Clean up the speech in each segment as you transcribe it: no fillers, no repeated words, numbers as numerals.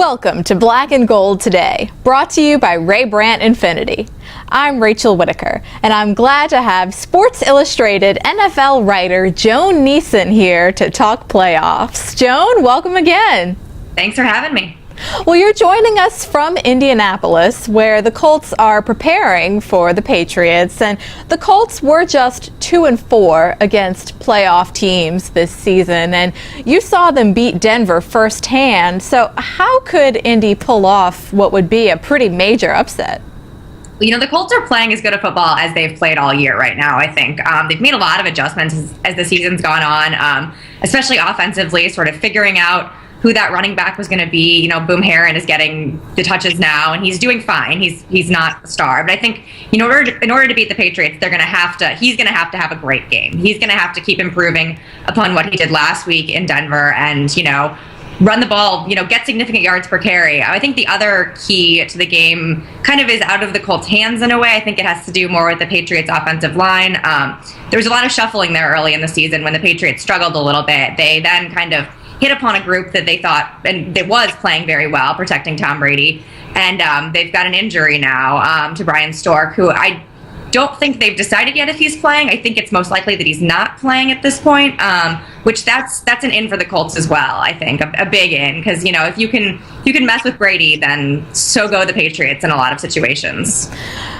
Welcome to Black and Gold Today, brought to you by Ray Brandt Infinity. I'm Rachel Whittaker, and I'm glad to have Sports Illustrated NFL writer Joan Niesen here to talk playoffs. Joan, welcome again. Thanks for having me. Well, you're joining us from Indianapolis, where the Colts are preparing for the Patriots, and the Colts were just 2-4 against playoff teams this season, and you saw them beat Denver firsthand. So how could Indy pull off what would be a pretty major upset? You know, the Colts are playing as good a football as they've played all year right now, I think. They've made a lot of adjustments as the season's gone on, especially offensively, sort of figuring out who that running back was going to be. You know, Boom Herron is getting the touches now, and he's doing fine. He's not a star, but I think in order to beat the Patriots, he's going to have to have a great game. He's going to have to keep improving upon what he did last week in Denver, and run the ball, get significant yards per carry. I think the other key to the game kind of is out of the Colts' hands in a way. I think it has to do more with the Patriots' offensive line. There was a lot of shuffling there early in the season when the Patriots struggled a little bit. They then kind of hit upon a group that they thought, and it was playing very well, protecting Tom Brady. And they've got an injury now to Brian Stork, who I don't think they've decided yet if he's playing. I think it's most likely that he's not playing at this point, which that's an in for the Colts as well, I think, a big in, because if you can mess with Brady, then so go the Patriots in a lot of situations.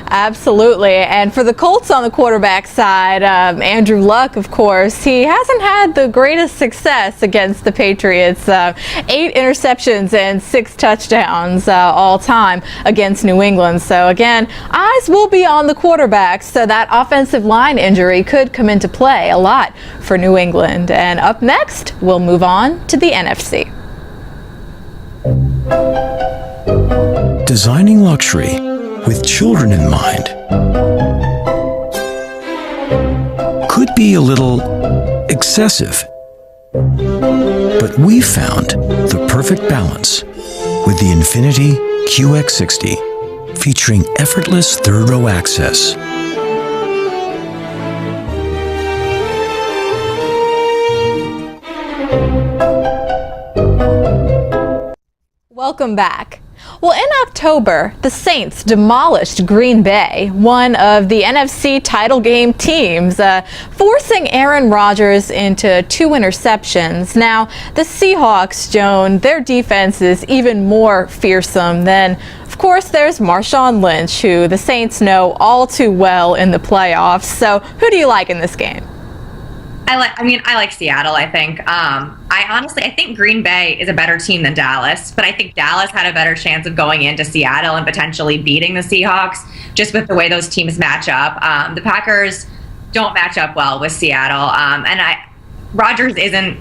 Absolutely. And for the Colts on the quarterback side, Andrew Luck, of course, he hasn't had the greatest success against the Patriots. 8 interceptions and 6 touchdowns all time against New England. So again, eyes will be on the quarterback, so that offensive line injury could come into play a lot for New England. And up next, we'll move on to the NFC. Designing luxury with children in mind could be a little excessive, but we found the perfect balance with the Infiniti QX60, featuring effortless third row access. Welcome back. Well, in October, the Saints demolished Green Bay, one of the NFC title game teams, forcing Aaron Rodgers into 2 interceptions. Now, the Seahawks, Joan, their defense is even more fearsome. Then, of course, there's Marshawn Lynch, who the Saints know all too well in the playoffs. So, who do you like in this game? I like Seattle, I think. I think Green Bay is a better team than Dallas, but I think Dallas had a better chance of going into Seattle and potentially beating the Seahawks just with the way those teams match up. The Packers don't match up well with Seattle, and Rodgers isn't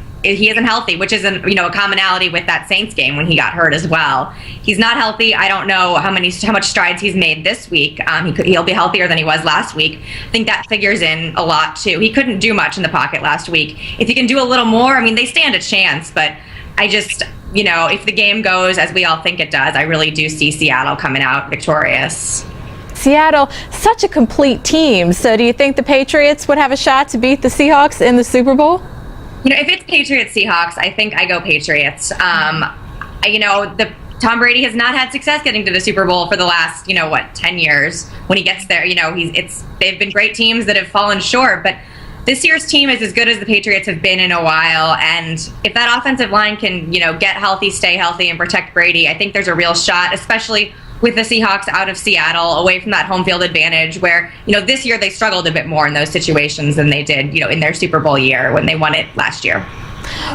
healthy, which is a commonality with that Saints game when he got hurt as well. He's not healthy. I don't know how much strides he's made this week. He'll be healthier than he was last week. I think that figures in a lot too. He couldn't do much in the pocket last week. If he can do a little more, they stand a chance, but I just, if the game goes as we all think it does, I really do see Seattle coming out victorious. Seattle, such a complete team. So do you think the Patriots would have a shot to beat the Seahawks in the Super Bowl? If it's Patriots-Seahawks, I think I go Patriots. Tom Brady has not had success getting to the Super Bowl for the last, 10 years. When he gets there, they've been great teams that have fallen short, but this year's team is as good as the Patriots have been in a while, and if that offensive line can, get healthy, stay healthy, and protect Brady, I think there's a real shot, especially with the Seahawks out of Seattle, away from that home field advantage where, this year they struggled a bit more in those situations than they did, in their Super Bowl year when they won it last year.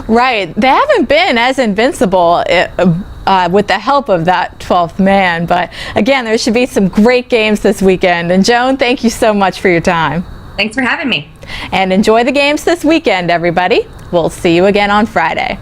Right. They haven't been as invincible with the help of that 12th man. But again, there should be some great games this weekend. And Joan, thank you so much for your time. Thanks for having me. And enjoy the games this weekend, everybody. We'll see you again on Friday.